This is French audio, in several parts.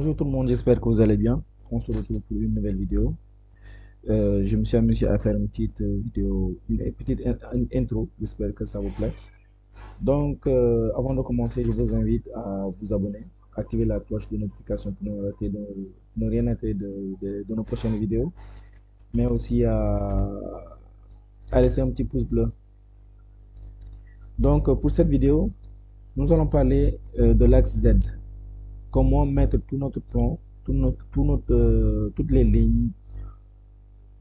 Bonjour tout le monde, j'espère que vous allez bien. On se retrouve pour une nouvelle vidéo. Je me suis amusé à faire une petite vidéo, une petite intro. J'espère que ça vous plaît. Donc, avant de commencer, je vous invite à vous abonner, activer la cloche de notification pour ne rien rater de nos prochaines vidéos, mais aussi à laisser un petit pouce bleu. Donc, pour cette vidéo, nous allons parler de l'axe Z. Comment mettre tout notre plan, toutes les lignes,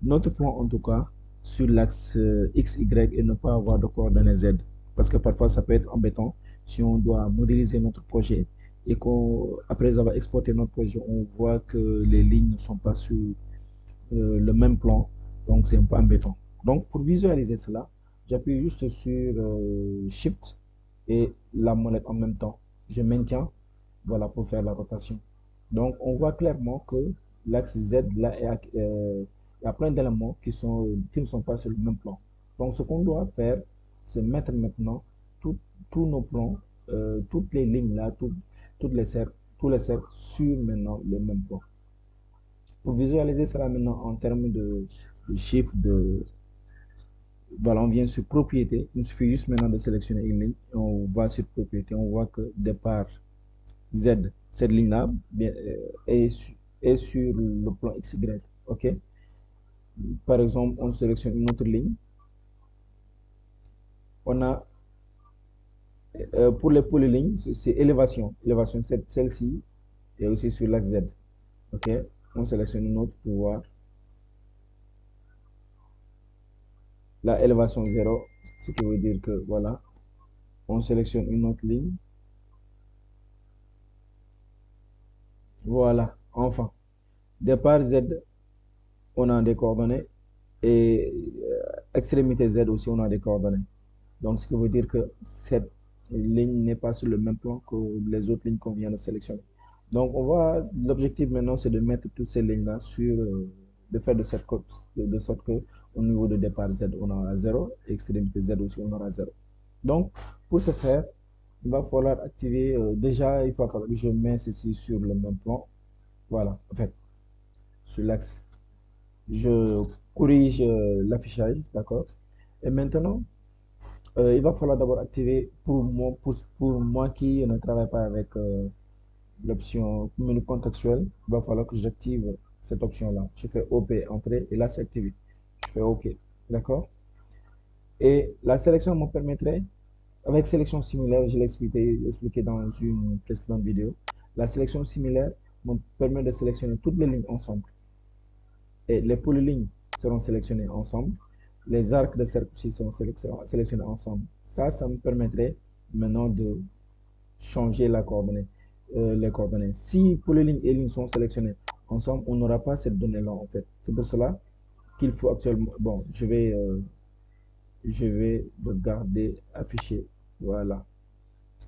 notre plan en tout cas, sur l'axe X, Y et ne pas avoir de coordonnées Z. Parce que parfois, ça peut être embêtant si on doit modéliser notre projet et qu'après avoir exporté notre projet, on voit que les lignes ne sont pas sur le même plan. Donc, c'est un peu embêtant. Donc, pour visualiser cela, j'appuie juste sur Shift et la molette en même temps. Je maintiens, voilà, pour faire la rotation. Donc, on voit clairement que l'axe Z, là, il y a plein d'éléments qui ne sont pas sur le même plan. Donc, ce qu'on doit faire, c'est mettre maintenant tout- tous nos plans, toutes les lignes là, toutes les cercles, tous les cercles sur maintenant le même plan. Pour visualiser cela maintenant en termes de chiffres, voilà, on vient sur propriété. Il suffit juste maintenant de sélectionner une ligne. On va sur propriété. On voit que départ Z, cette ligne-là est sur le plan XY. OK? Par exemple, on sélectionne une autre ligne. On a, pour les polylignes, c'est élévation. Élévation, celle-ci est aussi sur l'axe Z. OK? On sélectionne une autre pour voir la élévation 0, ce qui veut dire que, voilà, on sélectionne une autre ligne. Voilà, enfin. Départ Z, on a des coordonnées. Et extrémité Z aussi, on a des coordonnées. Donc, ce qui veut dire que cette ligne n'est pas sur le même plan que les autres lignes qu'on vient de sélectionner. Donc, l'objectif maintenant, c'est de mettre toutes ces lignes-là de faire de sorte que au niveau de départ Z, on aura 0, et extrémité Z aussi, on aura 0. Donc, pour ce faire, il va falloir activer, déjà, il faut que je mets ceci sur le même plan. Voilà, en fait, sur l'axe. Je corrige l'affichage, d'accord? Et maintenant, il va falloir d'abord activer pour moi qui ne travaille pas avec l'option menu contextuel, il va falloir que j'active cette option-là. Je fais OP, entrée, et là c'est activé. Je fais OK, d'accord? Et la sélection me permettrait, avec sélection similaire, je l'ai expliqué dans une précédente vidéo, la sélection similaire me permet de sélectionner toutes les lignes ensemble. Et les polylignes seront sélectionnées ensemble. Les arcs de cercle aussi seront sélectionnés ensemble. Ça me permettrait maintenant de changer les coordonnées. Si polylignes et lignes sont sélectionnées ensemble, on n'aura pas cette donnée-là en fait. C'est pour cela qu'il faut actuellement. Bon, je vais le garder affiché. Voilà,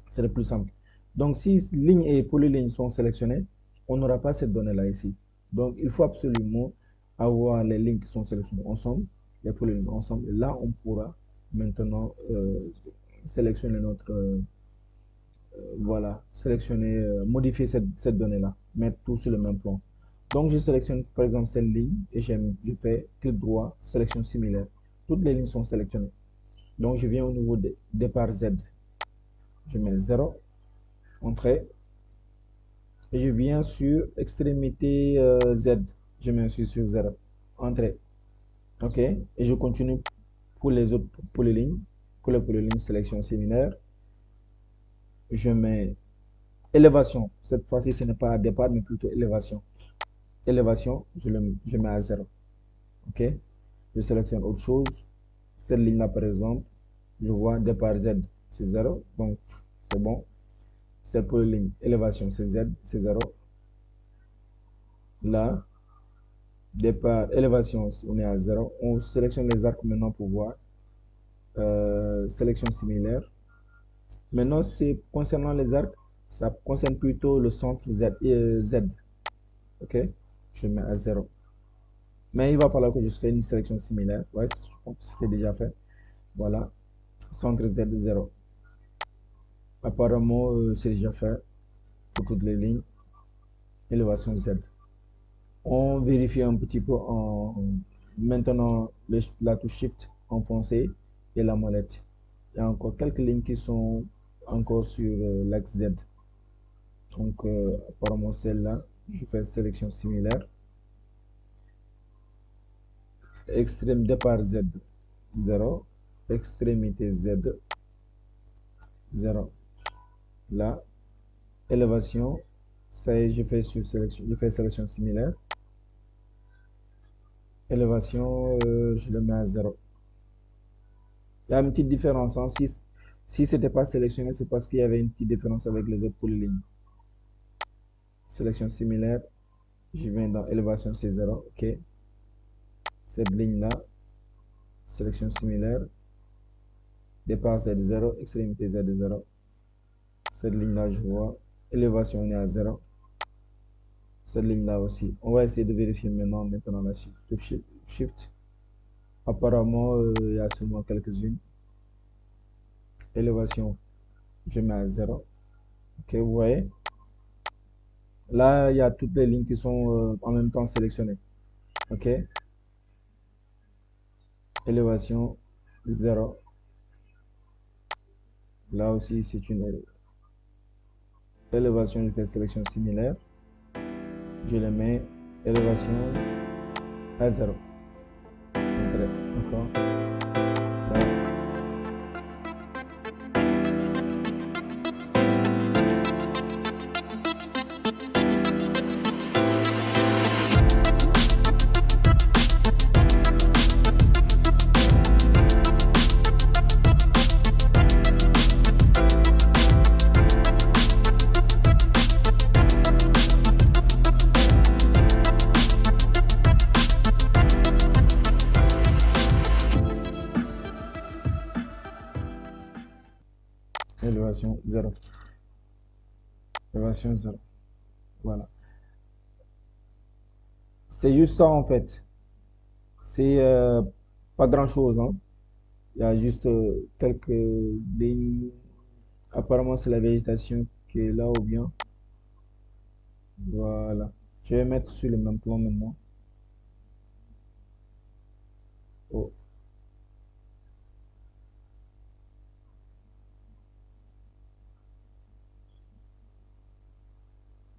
c'est le plus simple. Donc, si lignes et polylignes sont sélectionnées, on n'aura pas cette donnée-là ici. Donc, il faut absolument avoir les lignes qui sont sélectionnées ensemble, les polylignes ensemble. Et là, on pourra maintenant sélectionner voilà, modifier cette donnée-là, mettre tout sur le même plan. Donc, je sélectionne par exemple cette ligne et je fais clic droit, sélection similaire. Toutes les lignes sont sélectionnées. Donc, je viens au niveau de départ Z. Je mets 0, entrée. Et je viens sur extrémité Z. Je m'inscris sur 0. Entrée. OK. Et je continue pour les autres polylignes. Pour les polylignes, sélection similaire. Je mets élévation. Cette fois-ci, ce n'est pas départ, mais plutôt élévation. Élévation, je mets à 0. OK. Je sélectionne autre chose. Cette ligne-là, par exemple, je vois départ Z, c'est 0. Donc, c'est bon. Cette polyligne, élévation, c'est Z, c'est 0. Là, départ, élévation, on est à 0. On sélectionne les arcs maintenant pour voir. Sélection similaire. Maintenant, c'est concernant les arcs, ça concerne plutôt le centre Z. OK? Je mets à 0. Mais il va falloir que je fasse une sélection similaire. Ouais, je pense que c'était déjà fait. Voilà. Centre Z 0. Apparemment, c'est déjà fait pour toutes les lignes. élévation Z. On vérifie un petit peu en maintenant la touche Shift enfoncée et la molette. Il y a encore quelques lignes qui sont encore sur l'axe Z. Donc, apparemment, celle-là, je fais sélection similaire. Extrême départ Z, 0. Extrémité Z, 0. Là, élévation, ça y est, je fais sélection similaire. Élévation, je le mets à 0. Il y a une petite différence. Hein. Si ce n'était pas sélectionné, c'est parce qu'il y avait une petite différence avec les autres polylignes. Sélection similaire, je viens dans élévation, c'est 0. OK. Cette ligne-là, sélection similaire, départ Z 0, extrémité Z 0. Cette ligne-là, je vois, élévation, on est à 0. Cette ligne-là aussi. On va essayer de vérifier maintenant la Shift. Apparemment, il y a seulement quelques-unes. Élévation, je mets à 0. OK, vous voyez. Là, il y a toutes les lignes qui sont en même temps sélectionnées. OK. Élévation, 0. Là aussi, c'est une élévation, je fais sélection similaire. Je le mets élévation à 0. D'accord. Élévation 0. Élévation 0. Voilà. C'est juste ça en fait. C'est pas grand chose. Hein. Il y a juste quelques lignes. Apparemment, c'est la végétation qui est là ou bien. Voilà. Je vais mettre sur le même plan maintenant. Oh.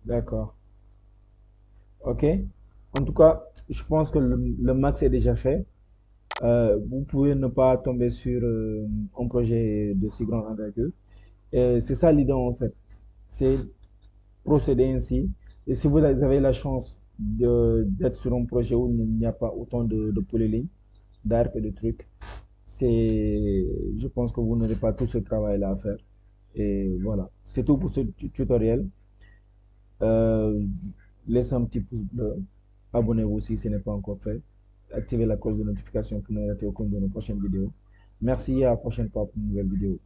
D'accord. OK. En tout cas, je pense que le max est déjà fait. Vous pouvez ne pas tomber sur un projet de si grande envergure. Et c'est ça l'idée en fait. C'est procéder ainsi. Et si vous avez la chance d'être sur un projet où il n'y a pas autant de polylignes, d'arcs et de trucs, je pense que vous n'aurez pas tout ce travail-là à faire. Et voilà. C'est tout pour ce tutoriel. Euh, Laissez un petit pouce bleu. Abonnez-vous si ce n'est pas encore fait. Activez la cloche de notification pour ne rater aucune de nos prochaines vidéos. Merci et à la prochaine fois pour une nouvelle vidéo.